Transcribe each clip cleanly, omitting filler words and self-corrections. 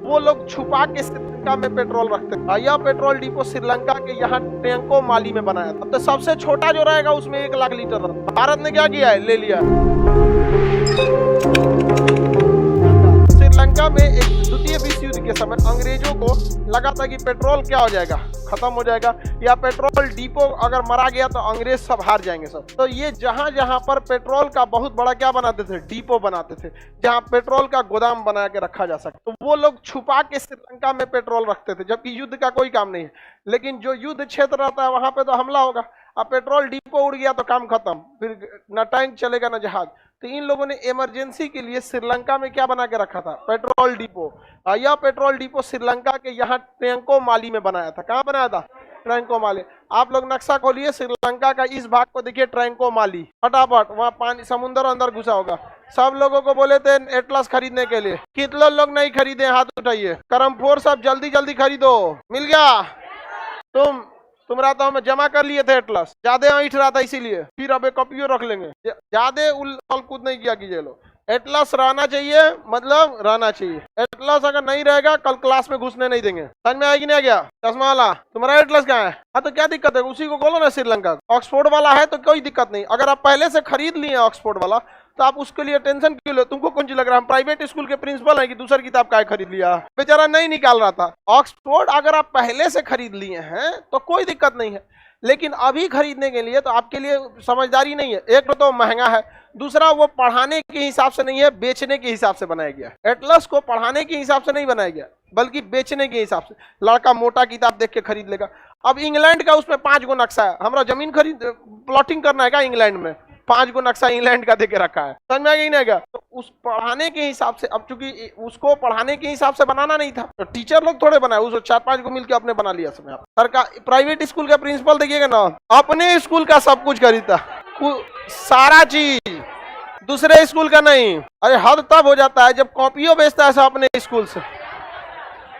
वो लोग छुपा के श्रीलंका में पेट्रोल रखते हैं। यह पेट्रोल डिपो श्रीलंका के यहाँ ट्रैंकोमाली में बनाया था। तो सबसे छोटा जो रहेगा उसमें 1 लाख लीटर रहता। भारत ने क्या किया है, ले लिया। श्रीलंका में एक द्वितीय विश्व युद्ध के समय अंग्रेजों को लगा था कि पेट्रोल क्या हो जाएगा, खत्म हो जाएगा, या पेट्रोल डिपो अगर मरा गया तो अंग्रेज सब हार जाएंगे सब। तो ये जहां जहां पर पेट्रोल का बहुत बड़ा क्या बनाते थे, डिपो बनाते थे, जहां पेट्रोल का गोदाम बना के रखा जा सके। तो वो लोग छुपा के श्रीलंका में पेट्रोल रखते थे, जबकि युद्ध का कोई काम नहीं है। लेकिन जो युद्ध क्षेत्र रहता है वहां पे तो हमला होगा। अब पेट्रोल डिपो उड़ गया तो काम खत्म, फिर न टैंक चलेगा न जहाज। तो इन लोगों ने इमरजेंसी के लिए श्रीलंका में क्या बना के रखा था, पेट्रोल डिपो। यह पेट्रोल डिपो श्रीलंका के यहाँ ट्रैंकोमाली में बनाया था। कहाँ बनाया था, ट्रैंकोमाली। आप लोग नक्शा खोलिए श्रीलंका का, इस भाग को देखिए ट्रैंकोमाली, फटाफट वहाँ पानी समुद्र अंदर घुसा होगा। सब लोगों को बोले थे एटलस खरीदने के लिए, कितने लोग नहीं खरीदे, हाथ उठाइए। करमफोर सब जल्दी जल्दी खरीदो, मिल गया। तुम रातों में जमा कर लिए थे एटलस, ज्यादा ऐठ रहा था इसीलिए, फिर अब कॉपियो रख लेंगे। ज्यादा उल कूद नहीं किया कीजिए लोग। एटलस रहना चाहिए, मतलब रहना चाहिए। एटलस अगर नहीं रहेगा कल क्लास में घुसने नहीं देंगे। समझ में आएगी नहीं, गया चश्मा वाला, तुम्हारा एटलस कहाँ है? हाँ तो क्या दिक्कत है, उसी को बोलो ना श्रीलंका। ऑक्सफोर्ड वाला है तो कोई दिक्कत नहीं। अगर आप पहले से खरीद लिए ऑक्सफोर्ड वाला तो आप उसके लिए टेंशन क्यों लो? तुमको कौन सी लग रहा है हम प्राइवेट स्कूल के प्रिंसिपल हैं कि दूसरी किताब का खरीद लिया? बेचारा नहीं निकाल रहा था। ऑक्सफोर्ड अगर आप पहले से खरीद लिए हैं तो कोई दिक्कत नहीं है, लेकिन अभी खरीदने के लिए तो आपके लिए समझदारी नहीं है। एक तो महंगा है, दूसरा वो पढ़ाने के हिसाब से नहीं है, बेचने के हिसाब से बनाया गया। एटलस को पढ़ाने के हिसाब से नहीं बनाया गया, बल्कि बेचने के हिसाब से। लड़का मोटा किताब देख के खरीद लेगा। अब इंग्लैंड का उसमें 5 गो नक्शा है, हमारा जमीन खरीद प्लॉटिंग करना है क्या इंग्लैंड में? 5 गो नक्शा इंग्लैंड का देके रखा है। समझ में आ गई नहीं? तो उस पढ़ाने के हिसाब से, अब चूंकि उसको पढ़ाने के हिसाब से बनाना नहीं था तो टीचर लोग थोड़े बनाए, उसको 4-5 को मिलकर अपने बना लिया समय। सरकार प्राइवेट स्कूल का प्रिंसिपल देखिएगा ना, अपने स्कूल का सब कुछ खरीदता, सारा चीज, दूसरे स्कूल का नहीं। अरे हद तब हो जाता है जब कॉपियों बेचता है सब अपने स्कूल से।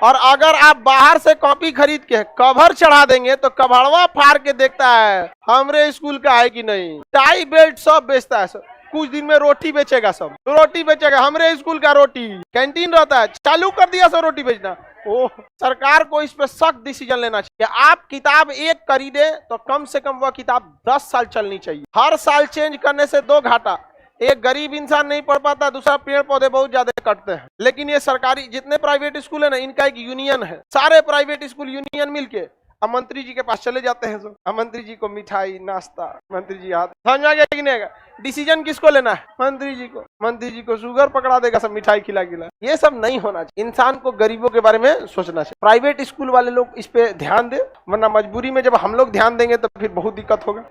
और अगर आप बाहर से कॉपी खरीद के कवर चढ़ा देंगे तो कभड़वा फाड़ के देखता है हमरे स्कूल का है कि नहीं। टाई बेल्ट सब बेचता है सब। कुछ दिन में रोटी बेचेगा, सब रोटी बेचेगा, हमरे स्कूल का रोटी। कैंटीन रहता है, चालू कर दिया सब रोटी बेचना। ओह, सरकार को इस पे सख्त डिसीजन लेना चाहिए। आप किताब एक खरीदे तो कम से कम वह किताब 10 साल चलनी चाहिए। हर साल चेंज करने से 2 घाटा, एक गरीब इंसान नहीं पढ़ पाता, दूसरा पेड़ पौधे बहुत ज्यादा कटते हैं। लेकिन ये सरकारी जितने प्राइवेट स्कूल है ना, इनका एक यूनियन है, सारे प्राइवेट स्कूल यूनियन मिलके अब मंत्री जी के पास चले जाते हैं सब। अब मंत्री जी को मिठाई नाश्ता, मंत्री जी हाथ, समझ आ गया कि नहीं? डिसीजन किसको लेना है? मंत्री जी को। मंत्री जी को शुगर पकड़ा देगा सब मिठाई खिला खिला। ये सब नहीं होना चाहिए। इंसान को गरीबों के बारे में सोचना चाहिए। प्राइवेट स्कूल वाले लोग इस पे ध्यान दे, वरना मजबूरी में जब हम लोग ध्यान देंगे तो फिर बहुत दिक्कत होगा।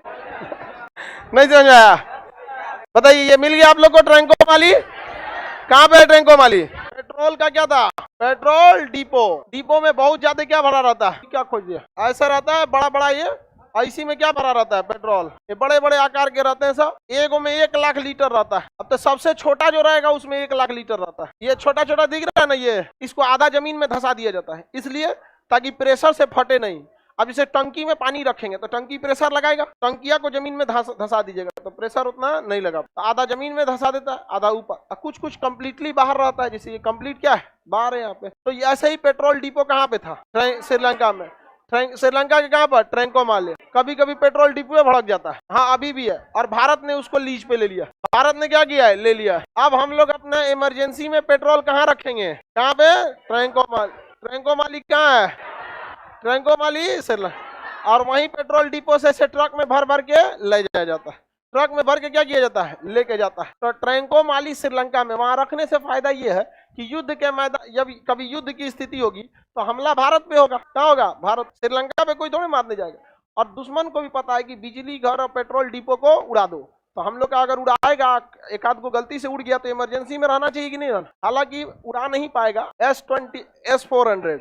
नहीं समझ आया? बताइए, ये मिल गया आप लोग को ट्रैंकोमाली? कहाँ पे है ट्रैंकोमाली? पेट्रोल का क्या था, पेट्रोल डिपो। डिपो में बहुत ज्यादा क्या भरा रहता है, क्या खोज दिया, ऐसा रहता है बड़ा बड़ा, ये ऐसी में क्या भरा रहता है पेट्रोल, ये बड़े बड़े आकार के रहते हैं सब। एगो में 1 लाख लीटर रहता है। अब तो सबसे छोटा जो रहेगा उसमें 1 लाख लीटर रहता है। ये छोटा छोटा दिख रहा है ना, ये इसको आधा जमीन में धंसा दिया जाता है, इसलिए ताकि प्रेशर से फटे नहीं। अब इसे टंकी में पानी रखेंगे तो टंकी प्रेशर लगाएगा, टंकिया को जमीन में धंसा दीजिएगा तो प्रेशर उतना नहीं लगा। तो आधा जमीन में धंसा देता है, आधा ऊपर, कुछ कुछ कंप्लीटली बाहर रहता है। जैसे ये कंप्लीट क्या है, बाहर है यहाँ पे। तो ऐसे ही पेट्रोल डिपो कहाँ पे था, श्रीलंका में। श्रीलंका के कहाँ पर, ट्रैंकोमाली। कभी कभी पेट्रोल डिपो में भड़क जाता है, हाँ अभी भी है। और भारत ने उसको लीज पे ले लिया। भारत ने क्या किया है, ले लिया है। अब हम लोग अपना इमरजेंसी में पेट्रोल कहाँ रखेंगे, कहाँ पे, ट्रैंकोमाली। ट्रैंकोमाली कहाँ है, ट्रैंकोमाली श्रीलंका। और वहीं पेट्रोल डिपो से ट्रक में भर भर के ले जाया जाता है। ट्रक में भर के क्या किया जाता है, लेके जाता है। तो ट्रैंकोमाली श्रीलंका में वहां रखने से फायदा ये है कि युद्ध के मैदान, जब कभी युद्ध की स्थिति होगी तो हमला भारत पे होगा। क्या होगा, भारत। श्रीलंका पे कोई थोड़ी मारने जाएगा। और दुश्मन को भी पता है कि बिजली घर और पेट्रोल डिपो को उड़ा दो, तो हम लोग का अगर उड़ाएगा, एक आध को गलती से उड़ गया तो इमरजेंसी में रहना चाहिए कि नहीं रहना। हालांकि उड़ा नहीं पाएगा S-20 S-400